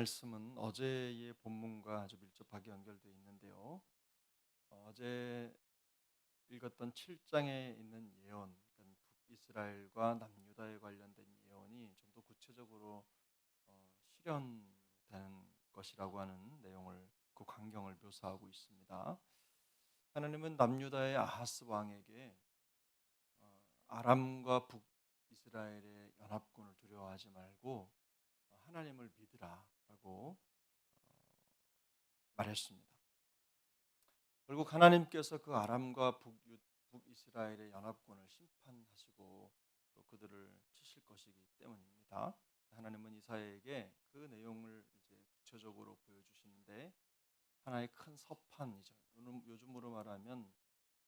말씀은 어제의 본문과 아주 밀접하게 연결되어 있는데요. 어제 읽었던 7장에 있는 예언, 그러니까 북이스라엘과 남유다에 관련된 예언이 좀 더 구체적으로 실현되는 것이라고 하는 내용을, 그 광경을 묘사하고 있습니다. 하나님은 남유다의 아하스 왕에게 아람과 북이스라엘의 연합군을 두려워하지 말고 하나님을 믿으라라고 말했습니다. 결국 하나님께서 그 아람과 북이스라엘의 연합군을 심판하시고 또 그들을 치실 것이기 때문입니다. 하나님은 이사야에게 그 내용을 이제 구체적으로 보여주시는데 하나의 큰 서판이죠. 요즘으로 말하면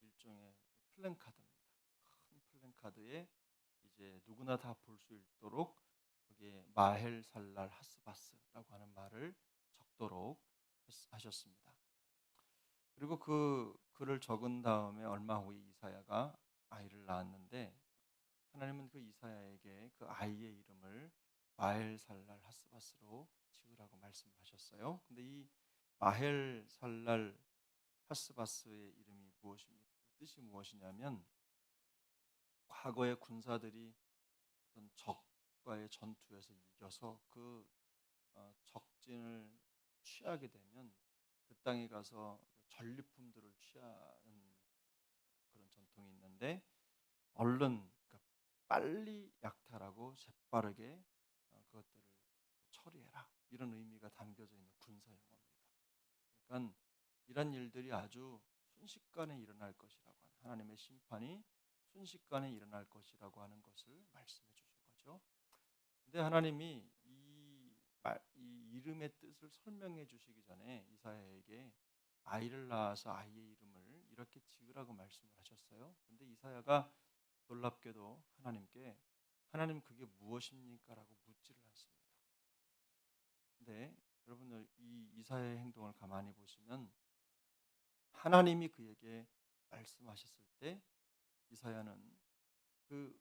일종의 플랜카드입니다. 큰 플랜카드에 이제 누구나 다 볼 수 있도록 거기에 마헬 살랄 하스바스라고 하는 말을 적도록 하셨습니다. 그리고 그 글을 적은 다음에 얼마 후에 이사야가 아이를 낳았는데 하나님은 그 이사야에게 그 아이의 이름을 마헬살랄 하스바스로 지으라고 말씀하셨어요. 근데 이 마헬살랄 하스바스의 이름이 무엇입니까? 뜻이 무엇이냐면 과거의 군사들이 어떤 적과의 전투에서 이겨서 그 적진을 취하게 되면 그 땅에 가서 전리품들을 취하는 그런 전통이 있는데 얼른, 그러니까 빨리 약탈하고 재빠르게 그것들을 처리해라, 이런 의미가 담겨져 있는 군사 용어입니다. 그러니까 이런 일들이 아주 순식간에 일어날 것이라고 하는, 하나님의 심판이 순식간에 일어날 것이라고 하는 것을 말씀해 주신 거죠. 근데 하나님이 이 이름의 뜻을 설명해 주시기 전에 이사야에게 아이를 낳아서 아이의 이름을 이렇게 지으라고 말씀을 하셨어요. 근데 이사야가 놀랍게도 하나님께 하나님 그게 무엇입니까라고 묻지를 않습니다. 근데 여러분들 이 이사야의 행동을 가만히 보시면 하나님이 그에게 말씀하셨을 때 이사야는 그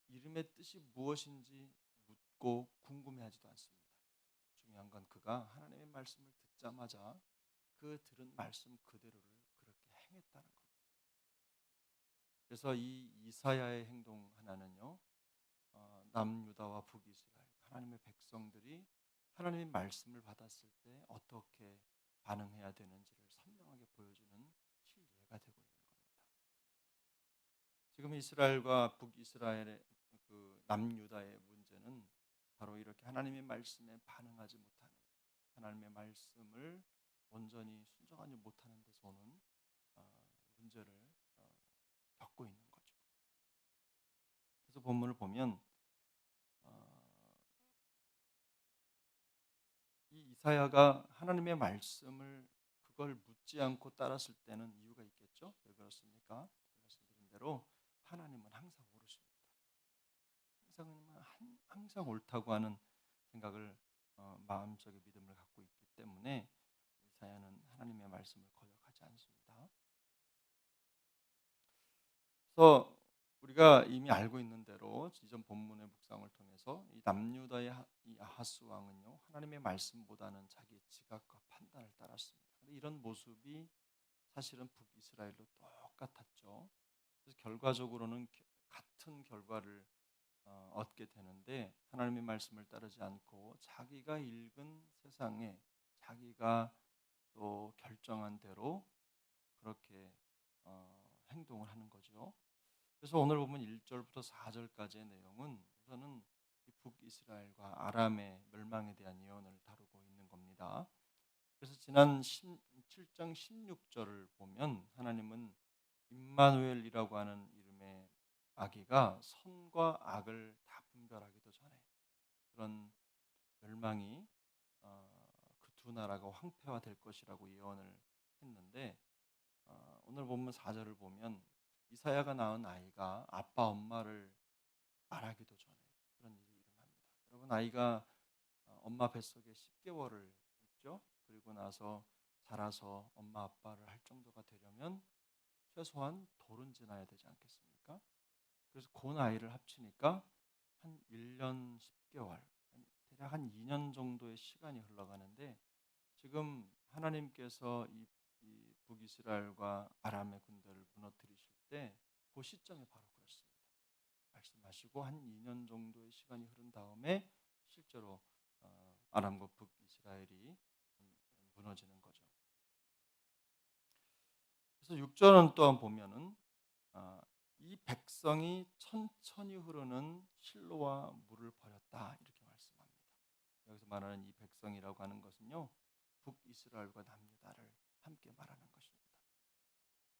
이름의 뜻이 무엇인지 묻고 궁금해하지도 않습니다. 중요한 건 그가 하나님의 말씀을 듣자마자 그 들은 말씀 그대로를 그렇게 행했다는 겁니다. 그래서 이 이사야의 행동 하나는요, 남유다와 북이스라엘 하나님의 백성들이 하나님의 말씀을 받았을 때 어떻게 반응해야 되는지를 선명하게 보여주는 실예가 되고 있는 겁니다. 지금 이스라엘과 북이스라엘의 그 남유다의 문제는 바로 이렇게 하나님의 말씀에 반응하지 못하는, 하나님의 말씀을 온전히 순종하지 못하는 데서 오는 문제를 겪고 있는 거죠. 그래서 본문을 보면 이 이사야가 하나님의 말씀을 그걸 묻지 않고 따랐을 때는 이유가 있겠죠. 왜 그렇습니까? 말씀드린 대로 하나님은 항상 옳으십니다. 항상 옳다고 하는 생각을 마음속에 믿음을 갖고 있기 때문에 이사야는 하나님의 말씀을 거역하지 않습니다. 그래서 우리가 이미 알고 있는 대로 이전 본문의 묵상을 통해서 이 남유다의 이 아하스 왕은요, 하나님의 말씀보다는 자기의 지각과 판단을 따랐습니다. 근데 이런 모습이 사실은 북이스라엘도 똑같았죠. 그래서 결과적으로는 같은 결과를 얻게 되는데 하나님의 말씀을 따르지 않고 자기가 읽은 세상에 자기가 또 결정한 대로 그렇게 행동을 하는 거죠. 그래서 오늘 보면 1절부터 4절까지의 내용은 우선은 북이스라엘과 아람의 멸망에 대한 예언을 다루고 있는 겁니다. 그래서 지난 7장 16절을 보면 하나님은 임마누엘이라고 하는 이름의 아기가 선과 악을 다 분별하기도 전에 그런 멸망이 그 두 나라가 황폐화될 것이라고 예언을 했는데 오늘 보면 4절을 보면 이사야가 낳은 아이가 아빠 엄마를 말하기도 전에 그런 일이 일어납니다. 여러분, 아이가 엄마 뱃속에 10개월을 있죠. 그리고 나서 자라서 엄마 아빠를 할 정도가 되려면 최소한 돌은 지나야 되지 않겠습니까? 그래서 그 나이를 합치니까 한 1년 10개월, 대략 한 2년 정도의 시간이 흘러가는데 지금 하나님께서 이 북이스라엘과 아람의 군대를 무너뜨리실 때 그 시점이 바로 그렇습니다. 말씀하시고 한 2년 정도의 시간이 흐른 다음에 실제로 아람과 북이스라엘이 무너지는 거죠. 그래서 6절은 또한 보면은 이 백성이 천천히 흐르는 실로와 물을 버렸다 이렇게 말씀합니다. 여기서 말하는 이 백성이라고 하는 것은요 북이스라엘과 남유다를 함께 말하는 것입니다.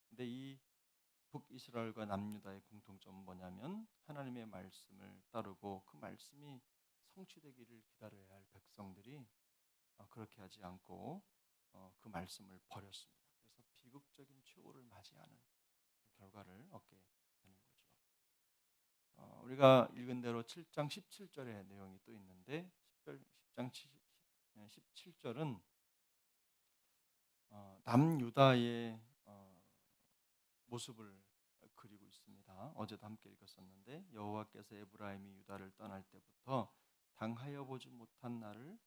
근데 이 북이스라엘과 남유다의 공통점은 뭐냐면 하나님의 말씀을 따르고 그 말씀이 성취되기를 기다려야 할 백성들이 그렇게 하지 않고 그 말씀을 버렸습니다. 그래서 비극적인 최후를 맞이하는 결과를 얻게 되는 거죠. 우리가 읽은 대로 7장 17절의 내용이 또 있는데 10장 17절은 남유다의 모습을 그리고 있습니다. 어제도 함께 읽었었는데 여호와께서 에브라임이 유다를 떠날 때부터 당하여 보지 못한 날을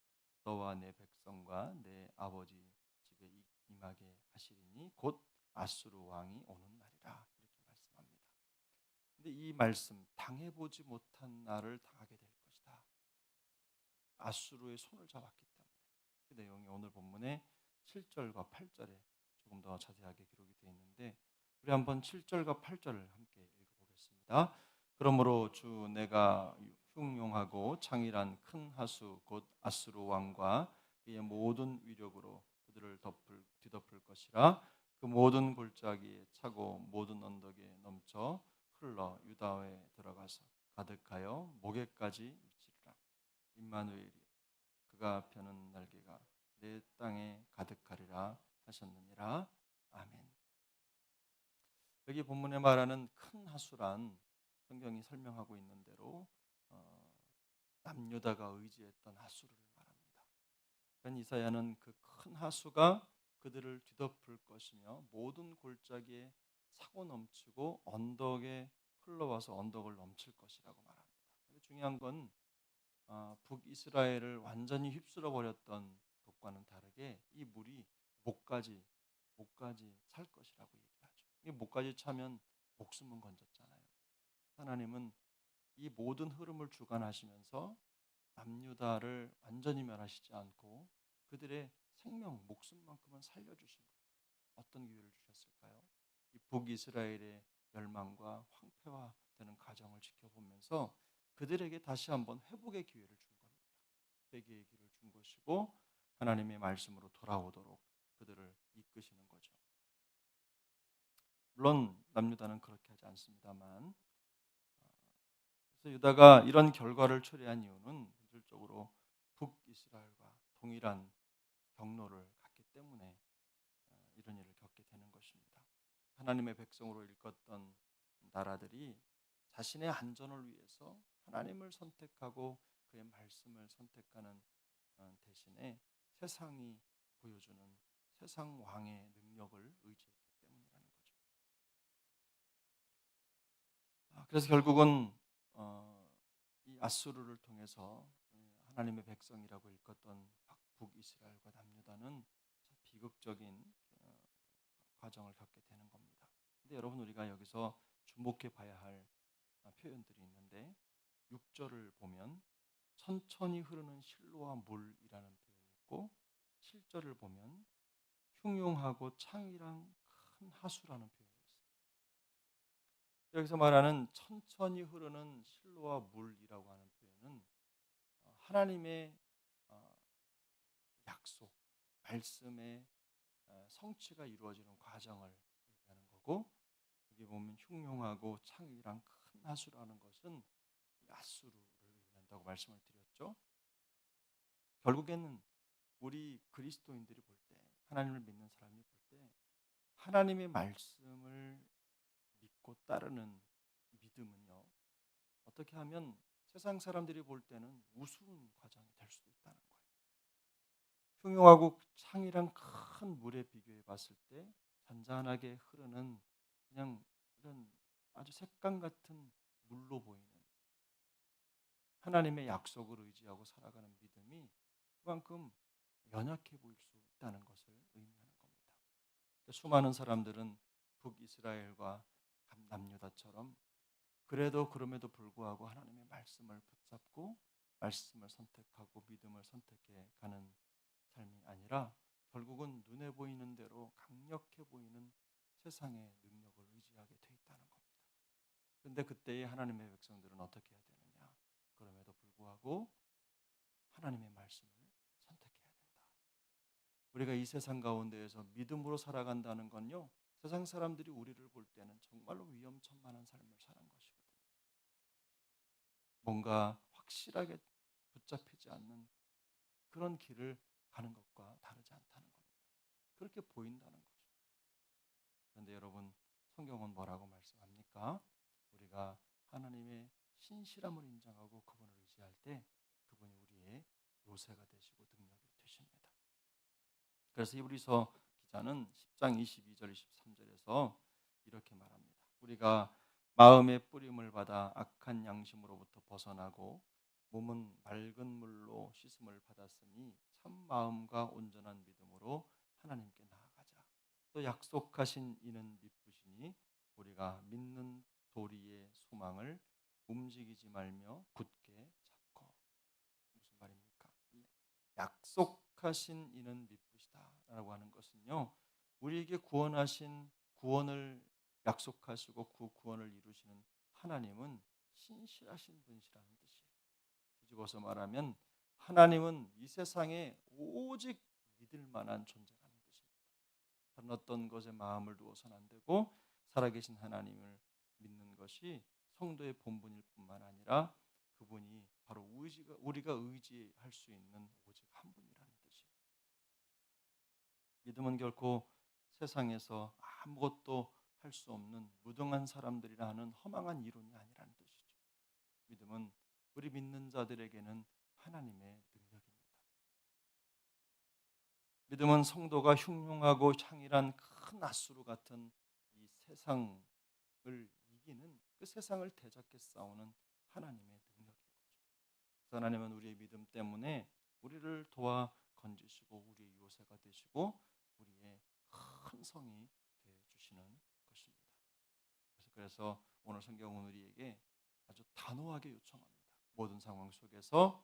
너와 내 백성과 내 아버지 집에 임하게 하시리니 곧 아수르 왕이 오는 날이라 이렇게 말씀합니다. 근데 이 말씀 당해보지 못한 날을 당하게 될 것이다. 아수르의 손을 잡았기 때문에 그 내용이 오늘 본문의 7절과 8절에 조금 더 자세하게 기록이 되어 있는데 우리 한번 7절과 8절을 함께 읽어보겠습니다. 그러므로 주 내가 흉용하고 창일한 큰 하수 곧 아수르 왕과 그의 모든 위력으로 그들을 뒤덮을 것이라. 그 모든 골짜기에 차고 모든 언덕에 넘쳐 흘러 유다에 들어가서 가득하여 목에까지 미치리라. 임마누엘이 그가 펴는 날개가 내 땅에 가득하리라 하셨느니라. 아멘. 여기 본문에 말하는 큰 하수란 성경이 설명하고 있는 대로 남유다가 의지했던 하수를 말합니다. 그러니까 이사야는 그 큰 하수가 그들을 뒤덮을 것이며 모든 골짜기에 차고 넘치고 언덕에 흘러와서 언덕을 넘칠 것이라고 말합니다. 근데 중요한 건 북이스라엘을 완전히 휩쓸어 버렸던 것과는 다르게 이 물이 목까지 찰 것이라고 얘기하죠. 이 목까지 차면 목숨은 건졌잖아요. 하나님은 이 모든 흐름을 주관하시면서 남유다를 완전히 멸하시지 않고 그들의 생명, 목숨만큼은 살려주신 거예요. 어떤 기회를 주셨을까요? 이 북이스라엘의 멸망과 황폐화되는 과정을 지켜보면서 그들에게 다시 한번 회복의 기회를 준 겁니다. 회개의 기회를 준 것이고 하나님의 말씀으로 돌아오도록 그들을 이끄시는 거죠. 물론 남유다는 그렇게 하지 않습니다만 그래서 유다가 이런 결과를 초래한 이유는 실질적으로 북이스라엘과 동일한 경로를 갔기 때문에 이런 일을 겪게 되는 것입니다. 하나님의 백성으로 일컫던 나라들이 자신의 안전을 위해서 하나님을 선택하고 그의 말씀을 선택하는 대신에 세상이 보여주는 세상 왕의 능력을 의지했기 때문이라는 거죠. 그래서 결국은 이 아수르를 통해서 하나님의 백성이라고 일컫던 북이스라엘과 남유다는 비극적인 과정을 겪게 되는 겁니다. 근데 여러분 우리가 여기서 주목해 봐야 할 표현들이 있는데 6절을 보면 천천히 흐르는 실로와 물이라는 표현이 있고 7절을 보면 흉용하고 창이랑 큰 하수라는 표현이 있습니다. 여기서 말하는 천천히 흐르는 실로와 물이라고 하는 표현은 하나님의 약속, 말씀의 성취가 이루어지는 과정을 얘기하는 거고 여기 보면 흉용하고 창이랑 큰 하수라는 것은 아수르를 의미한다고 말씀을 드렸죠. 결국에는 우리 그리스도인들이 볼 때 하나님을 믿는 사람이 볼 때 하나님의 말씀을 믿고 따르는 믿음은요 어떻게 하면 세상 사람들이 볼 때는 우스운 과정이 될 수도 있다는 거예요. 흉용하고 창이랑 큰 물에 비교해 봤을 때 잔잔하게 흐르는 그냥 이런 아주 색감 같은 물로 보이는 하나님의 약속을 의지하고 살아가는 믿음이 그만큼 연약해 보일 수 있다는 것을 의미하는 겁니다. 수많은 사람들은 북이스라엘과 남유다처럼 그래도 그럼에도 불구하고 하나님의 말씀을 붙잡고 말씀을 선택하고 믿음을 선택해 가는 삶이 아니라 결국은 눈에 보이는 대로 강력해 보이는 세상의 능력을 의지하게 돼 있다는 겁니다. 그런데 그때의 하나님의 백성들은 어떻게 해야 되느냐? 그럼에도 불구하고 하나님의 말씀을 선택해야 된다. 우리가 이 세상 가운데에서 믿음으로 살아간다는 건요, 세상 사람들이 우리를 볼 때는 정말로 위험천만한 삶을 사는 것이거든요. 뭔가 확실하게 붙잡히지 않는 그런 길을 가는 것과 다르지 않다는 겁니다. 그렇게 보인다는 거죠. 그런데 여러분, 성경은 뭐라고 말씀합니까? 우리가 하나님의 신실함을 인정하고 그분을 의지할 때 그분이 우리의 요새가 되시고 능력이 되십니다. 그래서 히브리서 기자는 10장 22절 23절에서 이렇게 말합니다. 우리가 마음의 뿌림을 받아 악한 양심으로부터 벗어나고 몸은 맑은 물로 씻음을 받았으니 참 마음과 온전한 믿음으로 하나님께 나아가자. 또 약속하신 이는 믿으시니 우리가 믿는 도리의 소망을 움직이지 말며 굳게 잡고. 무슨 말입니까? 약속하신 이는 믿으시다라고 하는 것은요, 우리에게 구원하신 구원을 약속하시고 그 구원을 이루시는 하나님은 신실하신 분이시라는 뜻이에요. 뒤집어서 말하면 하나님은 이 세상에 오직 믿을 만한 존재라는 뜻입니다. 다른 어떤 것에 마음을 두어서는 안 되고 살아계신 하나님을 믿는 것이 성도의 본분일 뿐만 아니라 그분이 바로 우리가 의지할 수 있는 오직 한 분이라는 뜻이에요. 믿음은 결코 세상에서 아무것도 할 수 없는 무등한 사람들이라 하는 허망한 이론이 아니라는 뜻이죠. 믿음은 우리 믿는 자들에게는 하나님의 능력입니다. 믿음은 성도가 흉흉하고 창일한 큰 낫수루 같은 이 세상을 이기는 그 세상을 대적해 싸우는 하나님의 능력인 거죠. 그래서 하나님은 우리의 믿음 때문에 우리를 도와 건지시고 우리의 요새가 되시고 우리의 큰 성이 되어주시는 것입니다. 그래서 오늘 성경은 우리에게 아주 단호하게 요청합니다. 모든 상황 속에서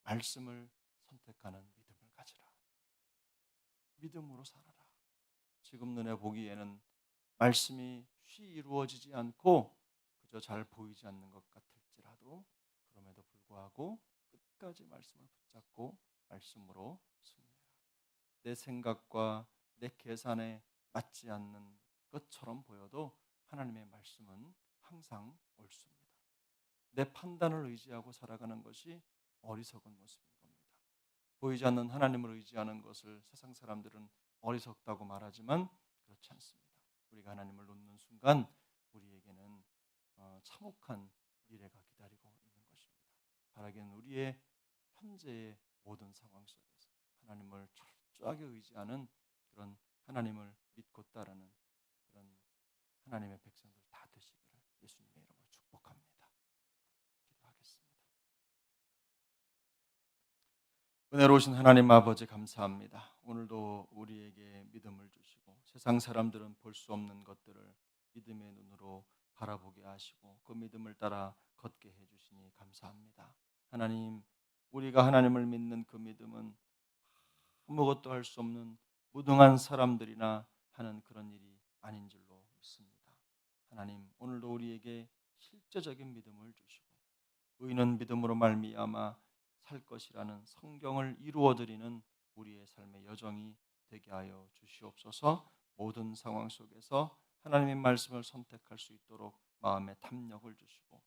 말씀을 선택하는 믿음을 가지라. 믿음으로 살아라. 지금 눈에 보기에는 말씀이 쉬 이루어지지 않고 그저 잘 보이지 않는 것 같을지라도 그럼에도 불구하고 끝까지 말씀을 붙잡고 말씀으로 승리해라. 내 생각과 내 계산에 맞지 않는 것처럼 보여도 하나님의 말씀은 항상 옳습니다. 내 판단을 의지하고 살아가는 것이 어리석은 모습인 겁니다. 보이지 않는 하나님을 의지하는 것을 세상 사람들은 어리석다고 말하지만 그렇지 않습니다. 우리가 하나님을 놓는 순간 우리에게는 참혹한 미래가 기다리고 있는 것입니다. 바라기는 우리의 현재의 모든 상황 속에서 하나님을 철저하게 의지하는 그런 하나님을 믿고 따르는 그런 하나님의 백성들 다 되시기를 예수님의 이름으로 축복합니다. 기도하겠습니다. 은혜로우신 하나님 아버지 감사합니다. 오늘도 우리에게 믿음을 주시고 세상 사람들은 볼 수 없는 것들을 믿음의 눈으로 바라보게 하시고 그 믿음을 따라 걷게 해주시니 감사합니다. 하나님, 우리가 하나님을 믿는 그 믿음은 아무것도 할 수 없는 무능한 사람들이나 하는 그런 일이 아닌 줄로 믿습니다. 하나님, 오늘도 우리에게 실제적인 믿음을 주시고 의인은 믿음으로 말미암아 살 것이라는 성경을 이루어드리는 우리의 삶의 여정이 되게 하여 주시옵소서. 모든 상황 속에서 하나님의 말씀을 선택할 수 있도록 마음의 탐욕을 주시고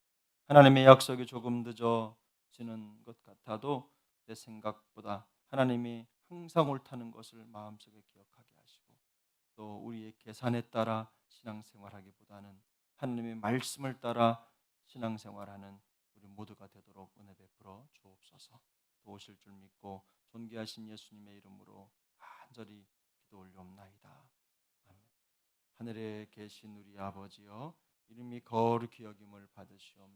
하나님의 약속이 조금 늦어지는 것 같아도 내 생각보다 하나님이 항상 옳다는 것을 마음속에 기억하게 하시고 또 우리의 계산에 따라 신앙생활하기보다는 하나님의 말씀을 따라 신앙생활하는 우리 모두가 되도록 은혜 베풀어 주옵소서. 도우실 줄 믿고 존귀하신 예수님의 이름으로 간절히 기도 올리옵나이다. 아멘. 하늘에 계신 우리 아버지여, 이름이 거룩히 여김을 받으시오며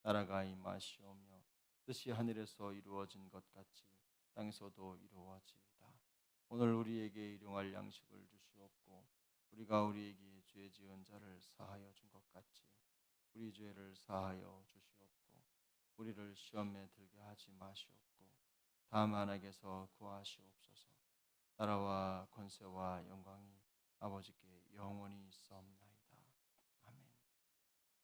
나라가 임하시오며 뜻이 하늘에서 이루어진 것 같이 땅에서도 이루어지이다. 오늘 우리에게 일용할 양식을 주시옵고 우리가 우리에게 죄 지은 자를 사하여 준 것 같이 우리 죄를 사하여 주시옵고 우리를 시험에 들게 하지 마시옵고 다만 악에서 구하시옵소서. 나라와 권세와 영광이 아버지께 영원히 있사옵나이다.